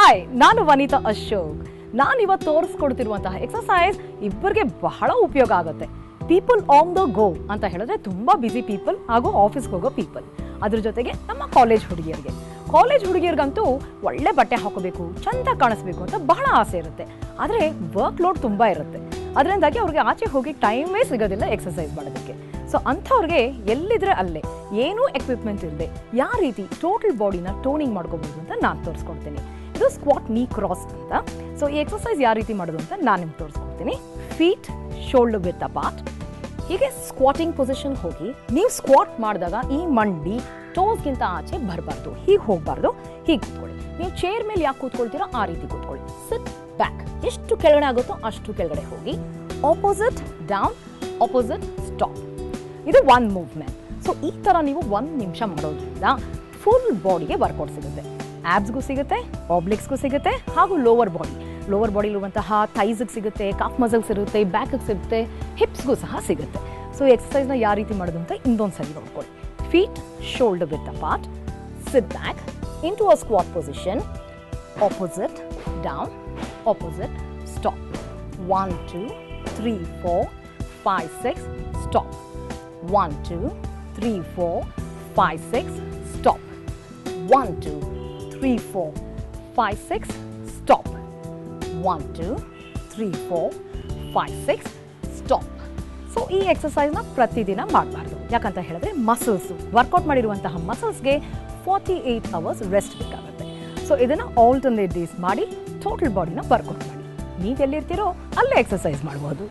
Hi, ನಾನು ವನಿತಾ ಅಶೋಕ್. ನಾನು ಇವತ್ತು ತೋರಿಸ್ಕೊಡ್ತಿರುವಂತಹ ಎಕ್ಸಸೈಸ್ ಇಬ್ಬರಿಗೆ ಬಹಳ ಉಪಯೋಗ ಆಗುತ್ತೆ. ಪೀಪಲ್ ಆನ್ ದ ಗೋ ಅಂತ ಹೇಳಿದ್ರೆ ತುಂಬ ಬ್ಯುಸಿ ಪೀಪಲ್ ಹಾಗೂ ಆಫೀಸ್ಗೆ ಹೋಗೋ ಪೀಪಲ್. ಅದ್ರ ಜೊತೆಗೆ ನಮ್ಮ ಕಾಲೇಜ್ ಹುಡುಗಿಯರಿಗಂತೂ ಒಳ್ಳೆ ಬಟ್ಟೆ ಹಾಕೋಬೇಕು, ಚಂದ ಕಾಣಿಸ್ಬೇಕು ಅಂತ ಬಹಳ ಆಸೆ ಇರುತ್ತೆ. ಆದರೆ ವರ್ಕ್ ಲೋಡ್ ತುಂಬ ಇರುತ್ತೆ. ಅದರಿಂದಾಗಿ ಅವ್ರಿಗೆ ಆಚೆ ಹೋಗಿ ಟೈಮೇ ಸಿಗೋದಿಲ್ಲ ಎಕ್ಸಸೈಸ್ ಮಾಡೋದಕ್ಕೆ. ಸೊ ಅಂಥವ್ರಿಗೆ ಎಲ್ಲಿದ್ರೆ ಅಲ್ಲೇ ಏನೂ ಎಕ್ವಿಪ್ಮೆಂಟ್ ಇಲ್ಲದೆ ಯಾವ ರೀತಿ ಟೋಟಲ್ ಬಾಡಿನ ಟೋನಿಂಗ್ ಮಾಡ್ಕೋಬೋದು ಅಂತ ನಾನು ತೋರಿಸ್ಕೊಡ್ತೀನಿ. ಇದು ಸ್ಕ್ವಾಟ್ ನೀ ಕ್ರಾಸ್ ಅಂತ. ಸೊ ಈ ಎಕ್ಸಸೈಸ್ ಯಾವ ರೀತಿ ಮಾಡೋದು ಅಂತ ನಾನು ನಿಮ್ಗೆ ತೋರಿಸ್ಕೊಡ್ತೀನಿ. Feet shoulder width apart. ಹೀಗೆ ಸ್ಕ್ವಾಟಿಂಗ್ ಪೊಸಿಷನ್ ಹೋಗಿ ನೀವು ಸ್ಕ್ವಾಟ್ ಮಾಡಿದಾಗ ಈ ಮಂಡಿ ಟೋಸ್ಗಿಂತ ಆಚೆ ಬರಬಾರ್ದು, ಹೀಗೆ ಹೋಗಬಾರ್ದು, ಹೀಗೆ ಕೂತ್ಕೊಳ್ಳಿ. ನೀವು ಚೇರ್ ಮೇಲೆ ಯಾಕೆ ಕೂತ್ಕೊಳ್ತೀರೋ ಆ ರೀತಿ ಕೂತ್ಕೊಳ್ಳಿ. ಸಿಟ್ ಬ್ಯಾಕ್, ಎಷ್ಟು ಕೆಳಗಡೆ ಆಗುತ್ತೋ ಅಷ್ಟು ಕೆಳಗಡೆ ಹೋಗಿ. Opposite down, opposite stop. ಇದು ಒನ್ ಮೂವ್ಮೆಂಟ್. ಸೊ ಈ ಥರ ನೀವು 1 ನಿಮಿಷ ಮಾಡೋದ್ರಿಂದ ಫುಲ್ ಬಾಡಿಗೆ ವರ್ಕೌಟ್ ಸಿಗುತ್ತೆ. ಆಬ್ಸ್ಗೂ ಸಿಗುತ್ತೆ, ಆಬ್ಲಿಕ್ಸ್ಗೂ ಸಿಗುತ್ತೆ, ಹಾಗೂ ಲೋವರ್ ಬಾಡಿಲಿರುವಂತಹ ಥೈಸ್ಗೆ ಸಿಗುತ್ತೆ, ಕಾಫ್ ಮಸಲ್ಸ್ ಇರುತ್ತೆ, ಬ್ಯಾಕ್ಗೆ ಸಿಗುತ್ತೆ, ಹಿಪ್ಸ್ಗೂ ಸಹ ಸಿಗುತ್ತೆ. ಸೊ ಈ ಎಕ್ಸಸೈಸ್ನ ಯಾವ ರೀತಿ ಮಾಡೋದು ಅಂತ ಇನ್ನೊಂದು ಸರಿ ನೋಡ್ಕೊಳ್ಳಿ. Feet shoulder width apart, sit back into a squat position, opposite down, opposite stop. 1 2 3 4 5 6 stop. 1 2 3 4 5 6 stop. 1 2 3 4 5 6 stop. 1 2 3 4 5 6 stop. So ಈ ಎಕ್ಸಸೈಸ್ನ ಪ್ರತಿದಿನ ಮಾಡಬಾರ್ದು. ಯಾಕಂತ ಹೇಳಿದ್ರೆ ವರ್ಕೌಟ್ ಮಾಡಿರುವಂತಹ ಮಸಲ್ಸ್ಗೆ 48 hours ರೆಸ್ಟ್ ಬೇಕಾಗುತ್ತೆ. ಸೊ ಇದನ್ನು ಆಲ್ಟರ್ನೇಟ್ ಡೇಸ್ ಮಾಡಿ ಟೋಟಲ್ ಬಾಡಿನ ವರ್ಕೌಟ್ ಮಾಡಿ. ನೀವೆಲ್ಲಿರ್ತೀರೋ ಅಲ್ಲೇ ಎಕ್ಸಸೈಸ್ ಮಾಡ್ಬೋದು.